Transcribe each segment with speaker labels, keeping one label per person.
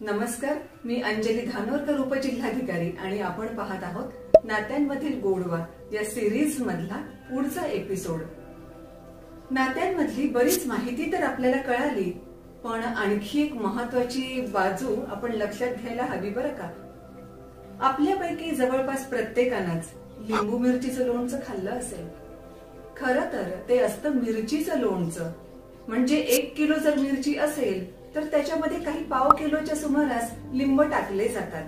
Speaker 1: नमस्कार, मी अंजली धानोरकर, उपजिल्हाधिकारी आणि आपण पाहत आहोत नात्यांमधील गोडवा या सिरीज मधला पुढचा एपिसोड। नात्यांमधली बरीच माहिती तर आपल्याला कळाली, पण आणखी एक महत्त्वाची बाजू आपण लक्षात घ्यायला हवी बरं का। आपल्यापैकी जवळपास प्रत्येकानंच लिंबू मिरचीचं लोणचं खाल्लं असेल। खरं तर ते असतं मिरचीचं लोणचं, म्हणजे 1 किलो जर मिरची असेल तर त्याच्यामध्ये काही पाव किलोच्या सुमारास लिंब टाकले जातात।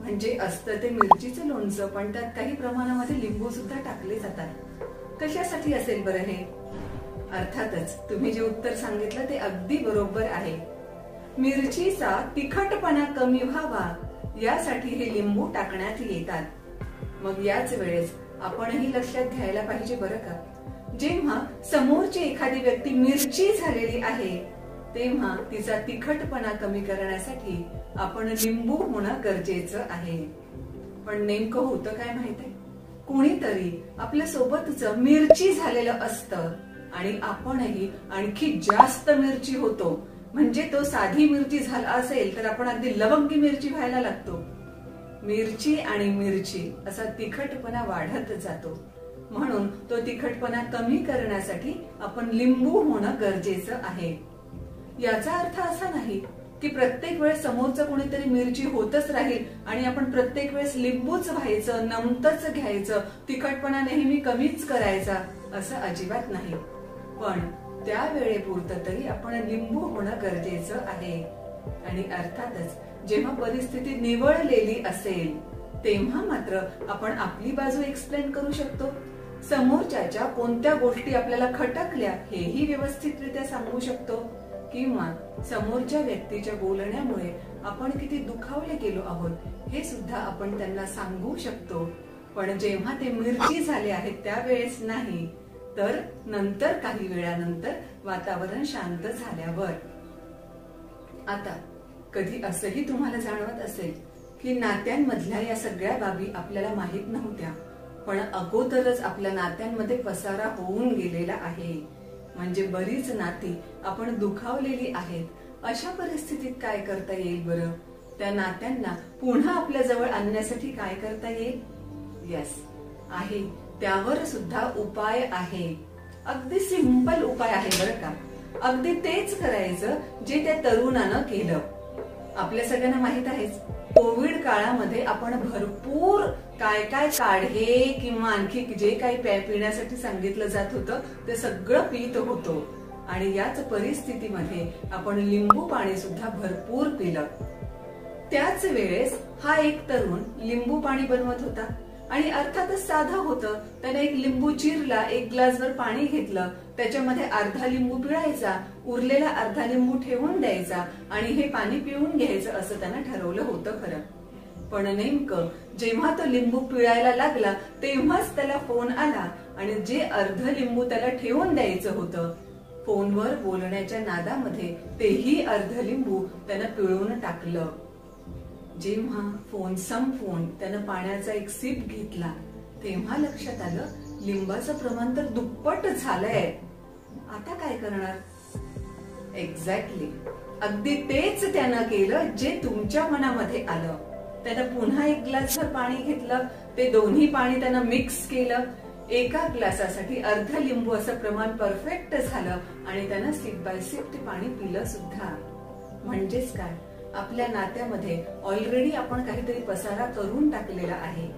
Speaker 1: म्हणजे असतं ते मिरचीचं लोणचं, पण त्यात काही प्रमाणामध्ये लिंबू सुद्धा टाकले जातात। कशासाठी असेल बरं हे? अर्थातच तुम्ही जे उत्तर सांगितलं ते अगदी बरोबर आहे। मिरचीचा तिखटपणा कमी व्हावा यासाठी हे लिंबू टाकण्यात येतात। मग याच वेळेस आपणही लक्षात घ्यायला पाहिजे बरं का, जेव्हा समोरची एखादी व्यक्ती मिरची झालेली आहे तेव्हा तिचा तिखटपणा कमी करण्यासाठी आपण लिंबू होणं गरजेचं आहे। पण नेमकं होतं काय माहितीये, कोणीतरी आपल्या सोबतच मिरची झालेलं असतं आणि आपणही आणखी जास्त मिरची होतो। म्हणजे तो साधी मिरची झाला असेल तर आपण अगदी लवंगी मिरची व्हायला लागतो। मिरची आणि मिरची असा तिखटपणा वाढत जातो, म्हणून तो तिखटपणा कमी करण्यासाठी आपण लिंबू होणं गरजेचं आहे। याचा अर्थ असा नाही की प्रत्येक वेळेस समोरचं कोणीतरी मिरची होतच राहील आणि आपण प्रत्येक वेळेस लिंबूच व्हायचं, नमतच घ्यायचं, तिखटपणा नेहमी कमीच करायचा, असं अजिबात नाही। पण त्या वेळेपुरतं तरी आपण लिंबू होणं गरजेचं आहे। आणि अर्थातच जेव्हा परिस्थिती निवळलेली असेल तेव्हा मात्र आपण आपली बाजू एक्सप्लेन करू शकतो। समोरच्याच्या कोणत्या गोष्टी आपल्याला खटकल्या हेही व्यवस्थितरित्या सांगू शकतो, किंवा समोरच्या व्यक्तीच्या बोलण्यामुळे आपण किती दुखावले गेलो आहोत हे सुद्धा आपण त्यांना सांगू शकतो। पण जेव्हा ते मिरची झाले आहेत त्यावेळेस नाही, तर नंतर काही वेळानंतर वातावरण शांत झाल्यावर। आता कधी असंही तुम्हाला जाणवत असेल की नात्यांमधल्या या सगळ्या बाबी आपल्याला माहित नव्हत्या, पण अगोदरच आपल्या नात्यांमध्ये पसारा होऊन गेलेला आहे। म्हणजे बरीच नाती आपण दुखावलेली आहेत। अशा परिस्थितीत काय करता येईल बरं? त्या नात्यांना पुन्हा आपल्या जवळ आणण्यासाठी काय करता येईल? यस, आहे, त्यावर सुद्धा उपाय आहे। अगदी सिंपल उपाय आहे बरं का। अगदी तेच करायचं जे त्या तरुणानं केलं। आपल्या सगळ्यांना माहित आहेच, कोविड काळामध्ये आपण भरपूर काय काय काढे किंवा आणखी जे काही पिण्यासाठी सांगितलं जात होतं ते सगळं पीत होतो। आणि याच परिस्थितीमध्ये आपण लिंबू पाणी सुद्धा भरपूर पिलं। त्याच वेळेस हा एक तरुण लिंबू पाणी बनवत होता आणि अर्थातच साधं होतं। त्याने एक लिंबू चिरला, 1 ग्लासभर पाणी घेतलं, त्याच्यामध्ये अर्धा लिंबू पिळायचा, उरलेला अर्धा लिंबू ठेवून द्यायचा आणि हे पाणी पिऊन घ्यायचं असं त्यानं ठरवलं होतं खरं। पण नेमकं जेव्हा तो लिंबू पिळायला लागला तेव्हाच त्याला फोन आला आणि जे अर्ध लिंबू त्याला ठेवून द्यायचं होतं, फोनवर बोलण्याच्या नादामध्ये तेही अर्ध लिंबू त्यानं पिळून टाकलं। जेव्हा फोन संपवून त्यानं पाण्याचा एक सिप घेतला तेव्हा लक्षात आलं लिंबाचं प्रमाण तर दुप्पट झालंय। आता काय करणार? एक्झॅक्टली अगदी तेच त्यानं केलं जे तुमच्या मनामध्ये आलं। त्यानं पुन्हा 1 ग्लासभर पाणी घेतलं, ते दोन्ही पाणी त्यानं मिक्स केलं, एका ग्लासासाठी अर्ध लिंबू असं प्रमाण परफेक्ट झालं आणि त्यानं सिप बाय सिप ते पाणी पिलं सुद्धा। म्हणजेच काय, आपल्या नात्यामध्ये ऑलरेडी आपण काहीतरी पसारा करून टाकलेला आहे।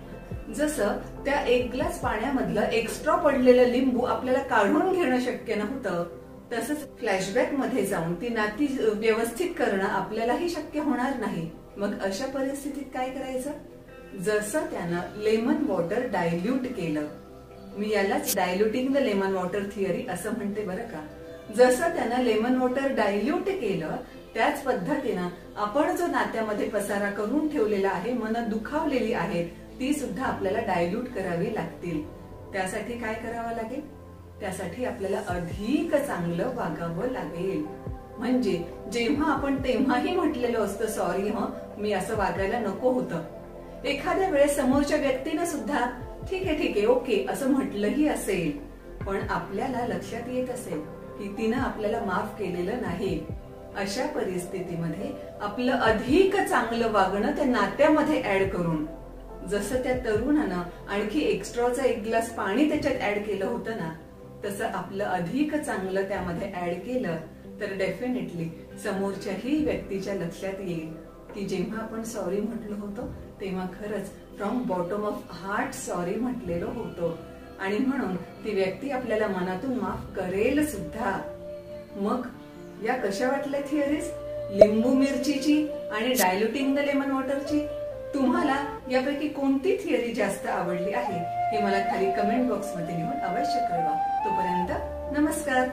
Speaker 1: जसं त्या 1 ग्लास पाण्यामधलं एक्स्ट्रा पडलेलं लिंबू आपल्याला काढून घेणं शक्य नव्हतं, तसंच फ्लॅशबॅक मध्ये जाऊन ती नाती व्यवस्थित करणं आपल्यालाही शक्य होणार नाही। मग अशा परिस्थितीत काय करायचं? जसं त्यानं लेमन वॉटर डायल्यूट केलं, मी यालाच डायल्युटिंग द लेमन वॉटर थिअरी असं म्हणते बरं का। जसं त्यानं लेमन वॉटर डायल्यूट केलं त्याच पद्धतीनं आपण जो नात्यामध्ये पसारा करून ठेवलेला आहे, मन दुखावलेली आहेत, ती सुद्धा आपल्याला डायल्यूट करावी लागतील। त्यासाठी काय करावं लागेल? त्यासाठी आपल्याला अधिक चांगलं वागावं लागेल। म्हणजे जेव्हा आपण तेव्हाही म्हटलेलं असतं सॉरी मी असं वागायला नको होतं, एखाद्या वेळेस समोरच्या व्यक्तीनं सुद्धा ठीक आहे ओके असं म्हटलंही असेल, पण आपल्याला लक्षात येत असेल की तिनं आपल्याला माफ केलेलं नाही, अशा परिस्थितीमध्ये आपलं अधिक चांगलं वागणं त्या नात्यामध्ये ऍड करून, जसं त्या तरुणानं आणखी एक्स्ट्राचा एक ग्लास पाणी त्याच्यात ऍड केलं होतं ना, तसं आपलं अधिक चांगलं त्यामध्ये ऍड केलं तर डेफिनेटली समोरच्याही व्यक्तीच्या लक्षात येईल की जेव्हा आपण सॉरी म्हटलं होतं तेव्हा खरंच from bottom of heart sorry म्हटलेलं होतं, आणि म्हणून ती व्यक्ती आपल्याला मनातून माफ करेल सुद्धा. मग या कशा वाटल्या थिअरीज, लिंबू मिरचीची आणि डायल्युटिंग द लेमन वॉटरची? तुम्हाला यापैकी कोणती थिअरी जास्त आवडली आहे हे मला खाली कमेंट बॉक्स मध्ये लिहून अवश्य कळवा. तोपर्यंत नमस्कार.